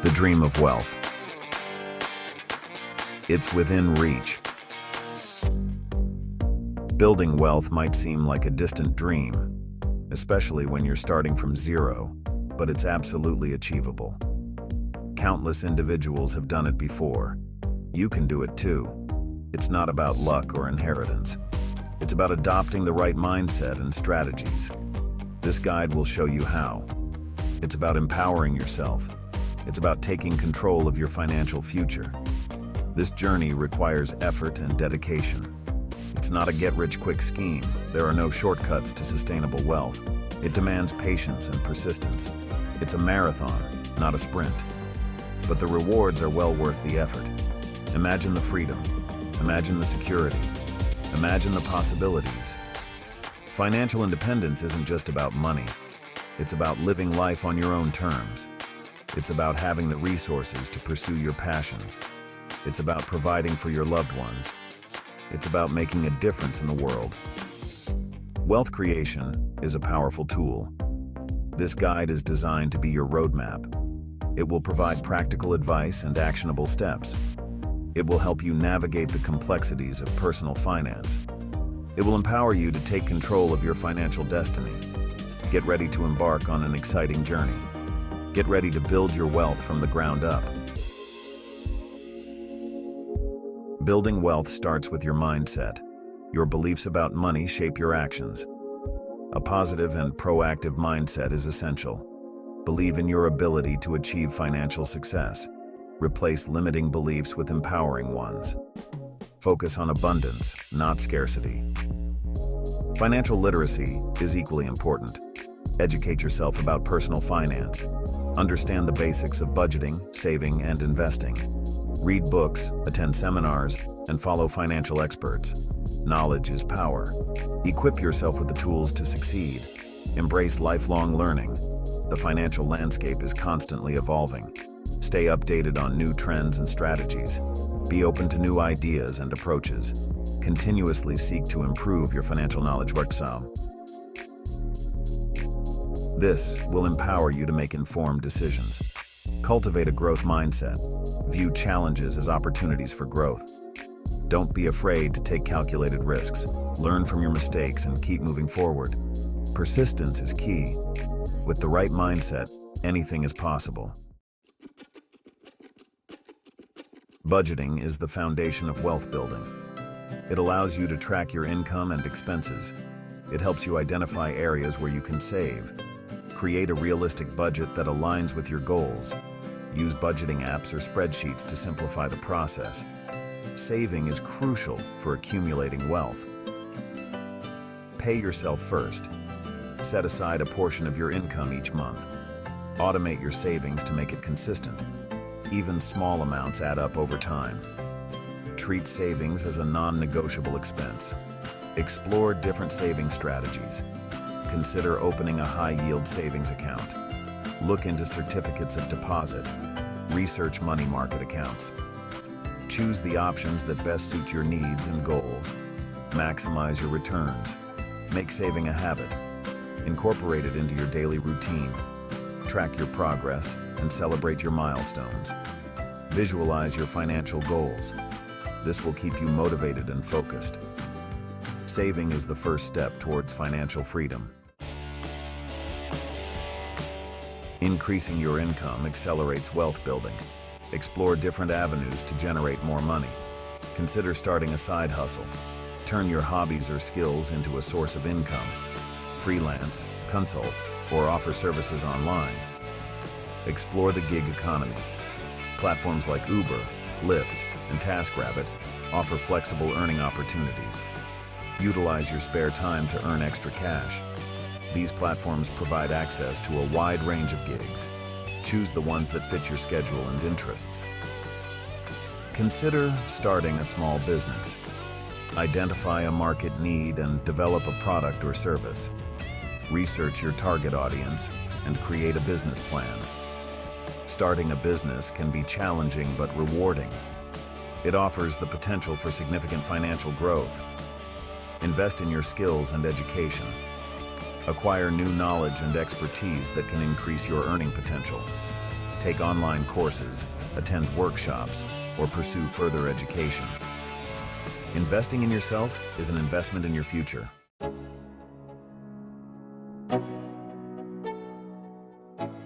The dream of wealth. It's within reach. Building wealth might seem like a distant dream, especially when you're starting from zero, but it's absolutely achievable. Countless individuals have done it before. You can do it too. It's not about luck or inheritance. It's about adopting the right mindset and strategies. This guide will show you how. It's about empowering yourself. It's about taking control of your financial future. This journey requires effort and dedication. It's not a get-rich-quick scheme. There are no shortcuts to sustainable wealth. It demands patience and persistence. It's a marathon, not a sprint. But the rewards are well worth the effort. Imagine the freedom. Imagine the security. Imagine the possibilities. Financial independence isn't just about money. It's about living life on your own terms. It's about having the resources to pursue your passions. It's about providing for your loved ones. It's about making a difference in the world. Wealth creation is a powerful tool. This guide is designed to be your roadmap. It will provide practical advice and actionable steps. It will help you navigate the complexities of personal finance. It will empower you to take control of your financial destiny. Get ready to embark on an exciting journey. Get ready to build your wealth from the ground up. Building wealth starts with your mindset. Your beliefs about money shape your actions. A positive and proactive mindset is essential. Believe in your ability to achieve financial success. Replace limiting beliefs with empowering ones. Focus on abundance, not scarcity. Financial literacy is equally important. Educate yourself about personal finance. Understand the basics of budgeting, saving, and investing. Read books, attend seminars, and follow financial experts. Knowledge is power. Equip yourself with the tools to succeed. Embrace lifelong learning. The financial landscape is constantly evolving. Stay updated on new trends and strategies. Be open to new ideas and approaches. Continuously seek to improve your financial knowledge. This will empower you to make informed decisions. Cultivate a growth mindset. View challenges as opportunities for growth. Don't be afraid to take calculated risks. Learn from your mistakes and keep moving forward. Persistence is key. With the right mindset, anything is possible. Budgeting is the foundation of wealth building. It allows you to track your income and expenses. It helps you identify areas where you can save. Create a realistic budget that aligns with your goals. Use budgeting apps or spreadsheets to simplify the process. Saving is crucial for accumulating wealth. Pay yourself first. Set aside a portion of your income each month. Automate your savings to make it consistent. Even small amounts add up over time. Treat savings as a non-negotiable expense. Explore different saving strategies. Consider opening a high-yield savings account. Look into certificates of deposit. Research money market accounts. Choose the options that best suit your needs and goals. Maximize your returns. Make saving a habit. Incorporate it into your daily routine. Track your progress and celebrate your milestones. Visualize your financial goals. This will keep you motivated and focused. Saving is the first step towards financial freedom. Increasing your income accelerates wealth building. Explore different avenues to generate more money. Consider starting a side hustle. Turn your hobbies or skills into a source of income. Freelance, consult, or offer services online. Explore the gig economy. Platforms like Uber, Lyft, and TaskRabbit offer flexible earning opportunities. Utilize your spare time to earn extra cash. These platforms provide access to a wide range of gigs. Choose the ones that fit your schedule and interests. Consider starting a small business. Identify a market need and develop a product or service. Research your target audience and create a business plan. Starting a business can be challenging but rewarding. It offers the potential for significant financial growth. Invest in your skills and education. Acquire new knowledge and expertise that can increase your earning potential. take online courses, attend workshops, or pursue further education. Investing in yourself is an investment in your future.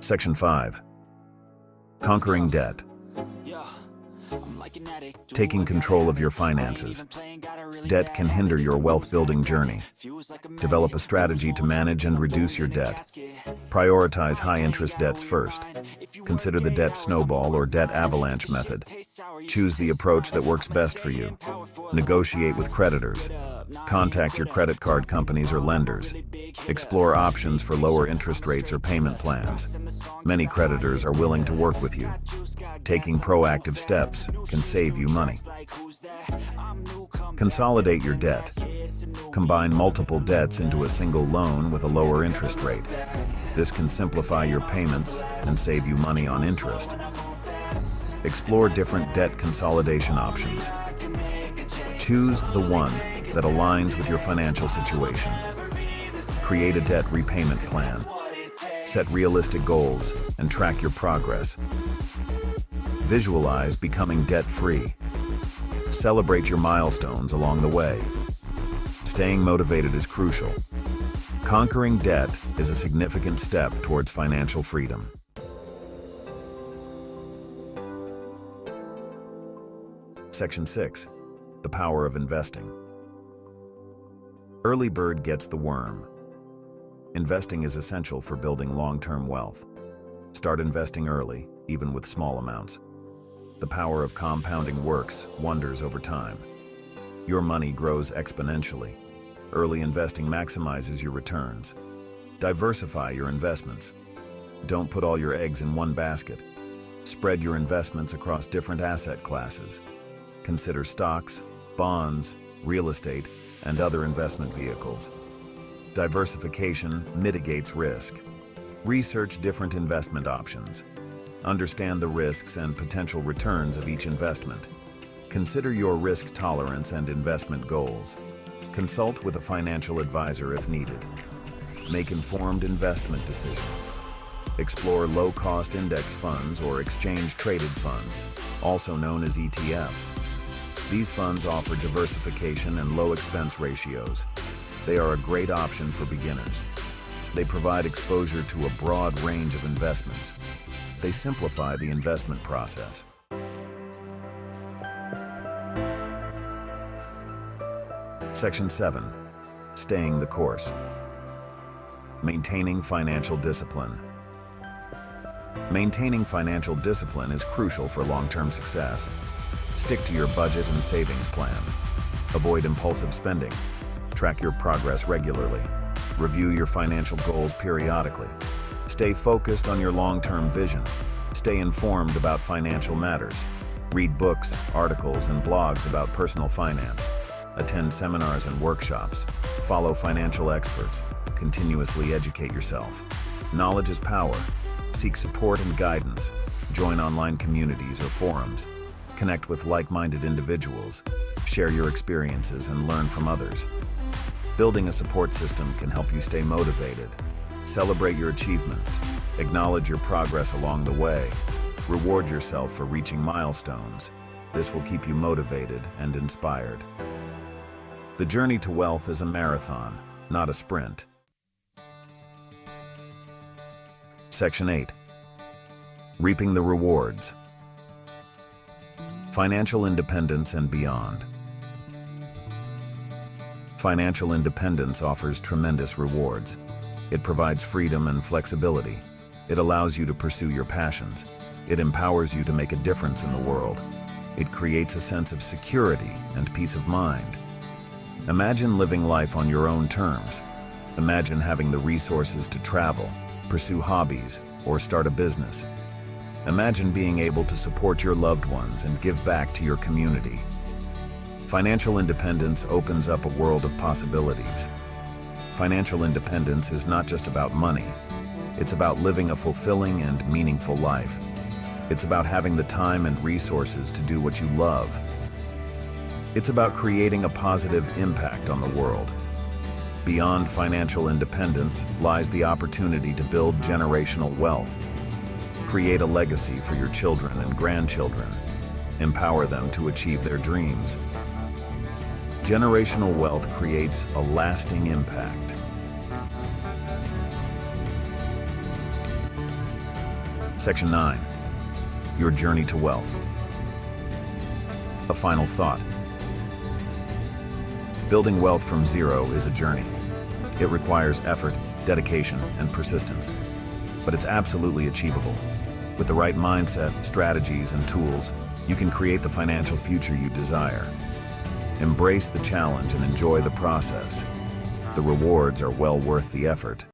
Section 5. Conquering debt. Taking control of your finances. Debt can hinder your wealth-building journey. Develop a strategy to manage and reduce your debt. Prioritize high-interest debts first. Consider the debt snowball or debt avalanche method. Choose the approach that works best for you. Negotiate with creditors. Contact your credit card companies or lenders. Explore options for lower interest rates or payment plans. Many creditors are willing to work with you. Taking proactive steps can save you money. Consolidate your debt. Combine multiple debts into a single loan with a lower interest rate. This can simplify your payments and save you money on interest. Explore different debt consolidation options. Choose the one that aligns with your financial situation. Create a debt repayment plan. Set realistic goals and track your progress. Visualize becoming debt-free. Celebrate your milestones along the way. Staying motivated is crucial. Conquering debt is a significant step towards financial freedom. Section 6. The power of investing. Early bird gets the worm. Investing is essential for building long-term wealth. Start investing early, even with small amounts. The power of compounding works wonders over time. Your money grows exponentially. Early investing maximizes your returns. Diversify your investments. Don't put all your eggs in one basket. Spread your investments across different asset classes. Consider stocks, bonds, real estate, and other investment vehicles. Diversification mitigates risk. Research different investment options. Understand the risks and potential returns of each investment. Consider your risk tolerance and investment goals. Consult with a financial advisor if needed. Make informed investment decisions. Explore low-cost index funds or exchange-traded funds, also known as ETFs. These funds offer diversification and low expense ratios. They are a great option for beginners. They provide exposure to a broad range of investments. They simplify the investment process. Section 7. Staying the course. Maintaining financial discipline. Maintaining financial discipline is crucial for long-term success. Stick to your budget and savings plan. Avoid impulsive spending. Track your progress regularly. Review your financial goals periodically. Stay focused on your long-term vision. Stay informed about financial matters. Read books, articles, and blogs about personal finance. Attend seminars and workshops. Follow financial experts. Continuously educate yourself. Knowledge is power. Seek support and guidance. Join online communities or forums. Connect with like-minded individuals. Share your experiences and learn from others. Building a support system can help you stay motivated. Celebrate your achievements. Acknowledge your progress along the way. Reward yourself for reaching milestones. This will keep you motivated and inspired. The journey to wealth is a marathon, not a sprint. Section 8. Reaping the rewards. Financial independence and beyond. Financial independence offers tremendous rewards. It provides freedom and flexibility. It allows you to pursue your passions. It empowers you to make a difference in the world. It creates a sense of security and peace of mind. Imagine living life on your own terms. Imagine having the resources to travel, pursue hobbies, or start a business. Imagine being able to support your loved ones and give back to your community. Financial independence opens up a world of possibilities. Financial independence is not just about money. It's about living a fulfilling and meaningful life. It's about having the time and resources to do what you love. It's about creating a positive impact on the world. Beyond financial independence lies the opportunity to build generational wealth. Create a legacy for your children and grandchildren. Empower them to achieve their dreams. Generational wealth creates a lasting impact. Section 9. Your journey to wealth. A final thought. Building wealth from zero is a journey. It requires effort, dedication, and persistence. But it's absolutely achievable. With the right mindset, strategies, and tools, you can create the financial future you desire. Embrace the challenge and enjoy the process. The rewards are well worth the effort.